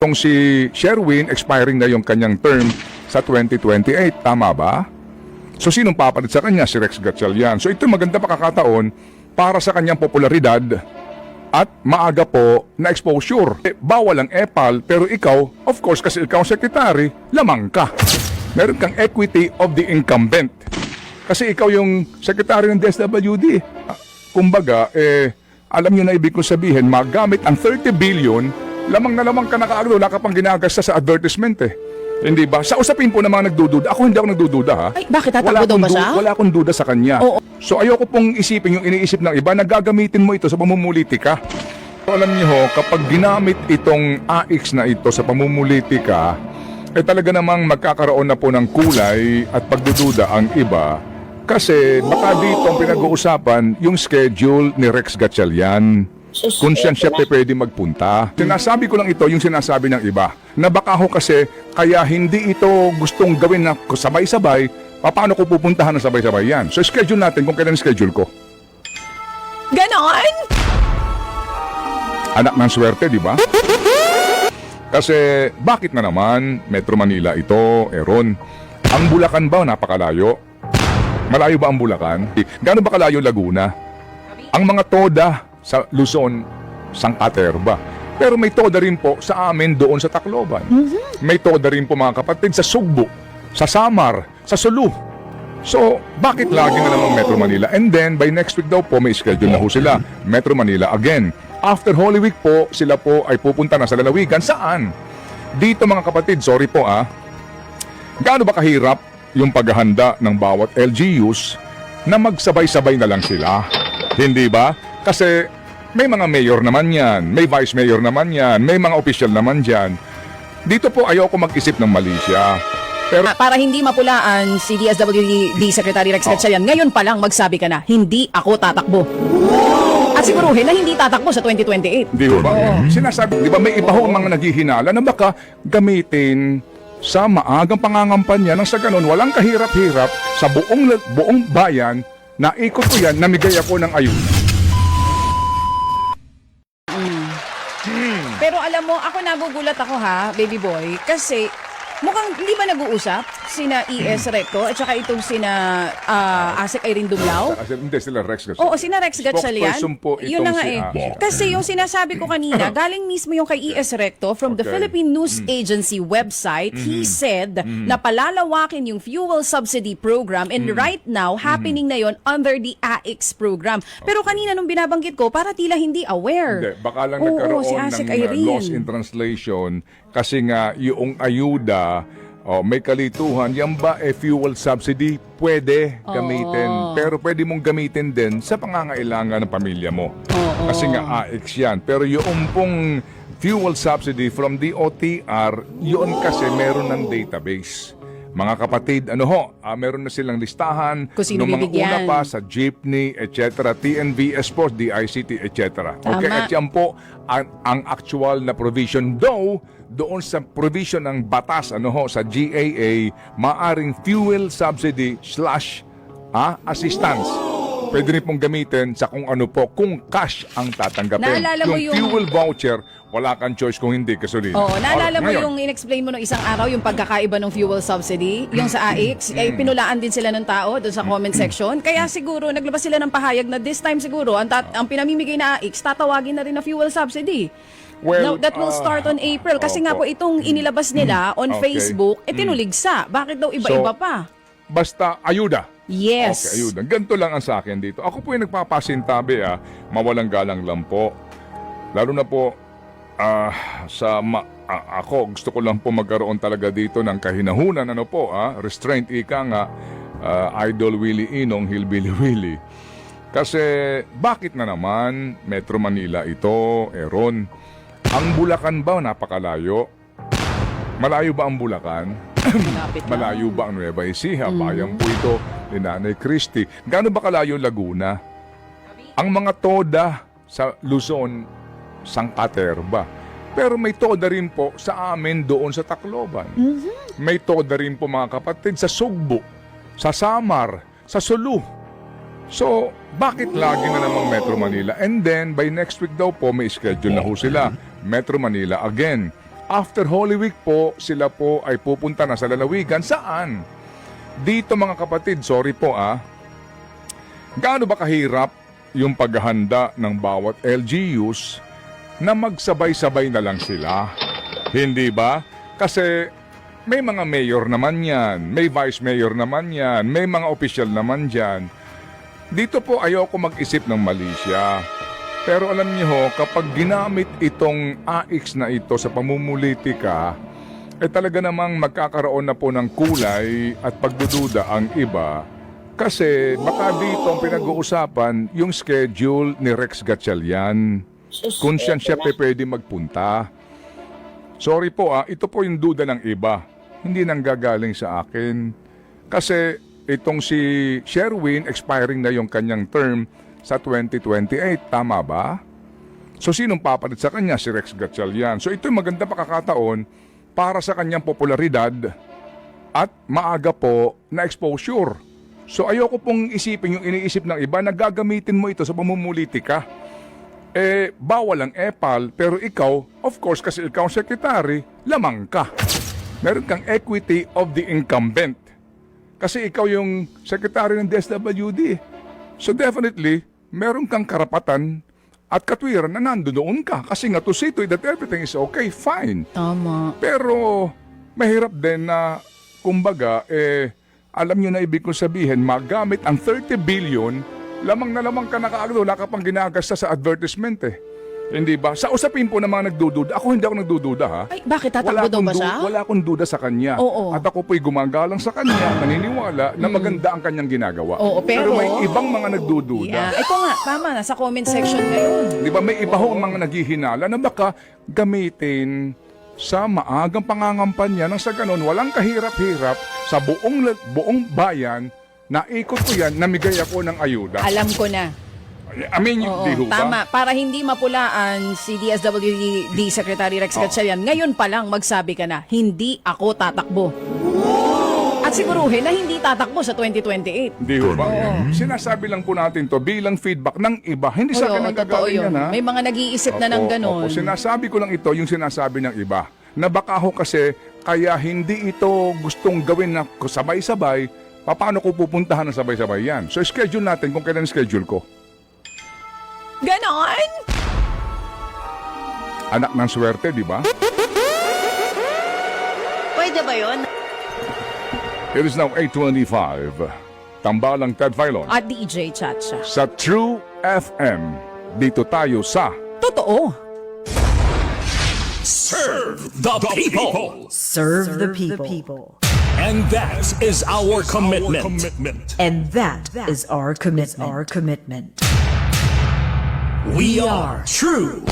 Kung si Sherwin, expiring na yung kanyang term sa 2028, tama ba? So sinong papalit sa kanya? Si Rex Gatchalian. So ito maganda pakakataon para sa kanyang popularidad at maaga po na exposure. Bawal ang EPAL, pero ikaw, of course, kasi ikaw ang secretary, lamang ka. Meron kang equity of the incumbent. Kasi ikaw yung secretary ng DSWD. Kumbaga, alam nyo na ibig ko sabihin, magamit ang 30 billion, lamang na lamang ka nakaagdo, wala ka pang ginagasta sa advertisement Hindi ba? Sa usapin po ng mga nagdududa, ako hindi ako nagdududa ha. Ay, bakit tatakbo daw ba siya? Wala akong duda sa kanya. Oo. So ayoko pong isipin yung iniisip ng iba na gagamitin mo ito sa pamumulitika. So, alam niyo ho, kapag ginamit itong AX na ito sa pamumulitika, talaga namang magkakaroon na po ng kulay at pagdududa ang iba. Kasi baka dito ang pinag-uusapan yung schedule ni Rex Gatchalian. Kung siya pwede magpunta. Sinasabi ko lang ito yung sinasabi ng iba. Na baka ho kasi kaya hindi ito gustong gawin na sabay-sabay. Paano ko pupuntahan ng sabay-sabay yan? So schedule natin kung kailan schedule ko. Ganon? Anak ng swerte, di ba? Kasi bakit na naman Metro Manila ito, Ron? Ang Bulacan ba napakalayo? Malayo ba ang Bulacan? Gaano ba kalayo Laguna? Ang mga toda sa Luzon, Sangkaterba. Pero may toda rin po sa amin doon sa Tacloban. May toda rin po mga kapatid sa Sugbo, sa Samar, sa Sulu. So, bakit lagi na namang Metro Manila? And then, by next week daw po, may schedule na ho sila. Metro Manila again. After Holy Week po, sila po ay pupunta na sa lalawigan. Saan? Dito mga kapatid, sorry po gaano ba kahirap yung paghahanda ng bawat LGUs na magsabay-sabay na lang sila? Hindi ba? Kasi may mga mayor naman yan, may vice mayor naman yan, may mga official naman dyan. Dito po ayoko mag-isip ng mali siya. Pero Para hindi mapulaan si DSWD Secretary Rex Gatchalian, ngayon pa lang magsabi ka na, hindi ako tatakbo. At siguruhin na hindi tatakbo sa 2028. di ba? Sinasabi, di ba may iba ho ang mga naghihinala na baka gamitin sa maagang pangangampanya nang sa ganun walang kahirap-hirap sa buong bayan na ikot ko yan, namigay ako ng ayuda. Pero alam mo, ako nagugulat ako baby boy, kasi mukhang hindi ba nag-uusap sina ES Recto at saka itong sina Asek Irene Dumlao? Hindi sila Rex Gatchalian. Oo, sina Rex Gatchalian. Spokesperson po Yun na itong nga si eh. Kasi yung sinasabi ko kanina, galing mismo yung kay ES Recto from the Okay. Philippine News Agency website. He said na palalawakin yung fuel subsidy program and right now, happening na yon under the AX program. Pero kanina nung binabanggit ko, para tila hindi aware. Hindi, baka lang Oo, nagkaroon si Asek ng Irene. loss in translation kasi nga yung ayuda, may kalituhan. Yan ba fuel subsidy? Pwede gamitin. Pero pwede mong gamitin din sa pangangailangan ng pamilya mo. Kasi nga AX yan. Pero yung pong fuel subsidy from DOTR, yun kasi meron ng database. Mga kapatid, meron na silang listahan Kung sino ng mga bibigyan. una pa sa jeepney, etc., TNVS po, DICT, etc. Okay, Tama. at yan po ang actual na provision. Though, doon sa provision ng batas sa GAA, maaring fuel subsidy / assistance. Pwede rin pong gamitin sa kung ano po, kung cash ang tatanggapin. Naalala mo yung- fuel voucher, wala kang choice kung hindi gasolina. Oo, naalala mo Ngayon, yung in-explain mo nung isang araw, yung pagkakaiba ng fuel subsidy, yung sa AX, pinulaan din sila ng tao doon sa comment section. Kaya siguro, naglabas sila ng pahayag na this time siguro, ang pinamimigay na AX, tatawagin na rin na fuel subsidy. Well, Now, that will start on April. Kasi nga po, itong inilabas nila on Okay. Facebook, tinuligsa. Bakit daw iba-iba So, pa? basta ayuda. Yes. Okay, ayun. Ganito lang ang sa akin dito. Ako po yung nagpapasintabi mawalang galang lang po. Lalo na po ako gusto ko lang po magkaroon talaga dito ng kahinahunan restraint ika nga Idol Willie Inong Hillbilly Willie. Kasi bakit na naman Metro Manila ito, Ron? Ang Bulacan ba napakalayo? Malayo ba ang Bulacan? Malapit lang. Malayo ba ang Nueva Ecija? Bayan po ito ni Nanay Christy. Gaano ba kalayo Laguna? Ang mga toda sa Luzon, Sangkaterba. Pero may toda rin po sa amin doon sa Tacloban. May toda rin po mga kapatid sa Sugbo, sa Samar, sa Sulu. So, bakit lagi na namang Metro Manila? And then, by next week daw po, may schedule na ho sila. Metro Manila again. After Holy Week po, sila po ay pupunta na sa lalawigan. Saan? Dito mga kapatid, sorry po gaano ba kahirap yung paghahanda ng bawat LGUs na magsabay-sabay na lang sila? Hindi ba? Kasi may mga mayor naman yan, may vice mayor naman yan, may mga opisyal naman dyan. Dito po ayoko mag-isip ng mali siya. Pero alam niyo ho, kapag ginamit itong AIX na ito sa pamumulitika, talaga namang magkakaroon na po ng kulay at pagdududa ang iba. Kasi baka dito ang pinag-uusapan yung schedule ni Rex Gatchalian. Kung siya pwede magpunta. Sorry po ito po yung duda ng iba. Hindi nanggagaling sa akin. Kasi itong si Sherwin, expiring na yung kanyang term sa 2028. Tama ba? So sinong papalit sa kanya? Si Rex Gatchalian. So ito yung maganda pakakataon para sa kanyang popularidad at maaga po na exposure. So ayoko pong isipin yung iniisip ng iba na gagamitin mo ito sa pamumulitika. Bawal ang epal, pero ikaw, of course, kasi ikaw ang secretary, lamang ka. Meron kang equity of the incumbent. Kasi ikaw yung secretary ng DSWD. So definitely, meron kang karapatan at katwiran na nandoon ka. Kasi nga to see to it that everything is okay, fine. Tama. Pero mahirap din na, kumbaga, alam nyo na ibig kong sabihin, magamit ang 30 billion, lamang na lamang ka na kaagad, wala ka pang ginagasta sa advertisement Hindi ba? Sa usapin po ng mga nagdududa, ako hindi ako nagdududa Ay, bakit tatakbo daw ba siya? Wala akong duda sa kanya. Oo. At ako po'y gumagalang sa kanya, naniniwala na maganda ang kanyang ginagawa. Oo, pero may ibang mga nagdududa. Ito nga, tama na, sa comment section ngayon. Di ba may iba ho ang mga naghihinala na baka gamitin sa maagang pangangampanya nang sa ganon walang kahirap-hirap sa buong bayan na ikot ko yan, namigay ako ng ayuda. Alam ko na. I mean, Oo, di ho ba? tama. Para hindi mapulaan si DSWD Secretary Rex Gatchalian, ngayon pa lang magsabi ka na, hindi ako tatakbo. At siguruhin na hindi tatakbo sa 2028. Di ho ba? Sinasabi lang po natin to bilang feedback ng iba. Hindi sa akin ang gagawin yan, ha? May mga nag-iisip na ng ganon. Sinasabi ko lang ito, yung sinasabi ng iba. Na baka ho kasi, kaya hindi ito gustong gawin na sabay-sabay, paano ko pupuntahan ng sabay-sabay yan? So, schedule natin kung kailan schedule ko. Ganon? Anak ng swerte, di ba? Pwede ba yun? It is now 8:25. Tambalang Ted Filon. At DJ Chacha. Sa True FM, dito tayo sa Totoo. Serve the people. Serve the people. And that is our commitment. And that is our commitment. We are True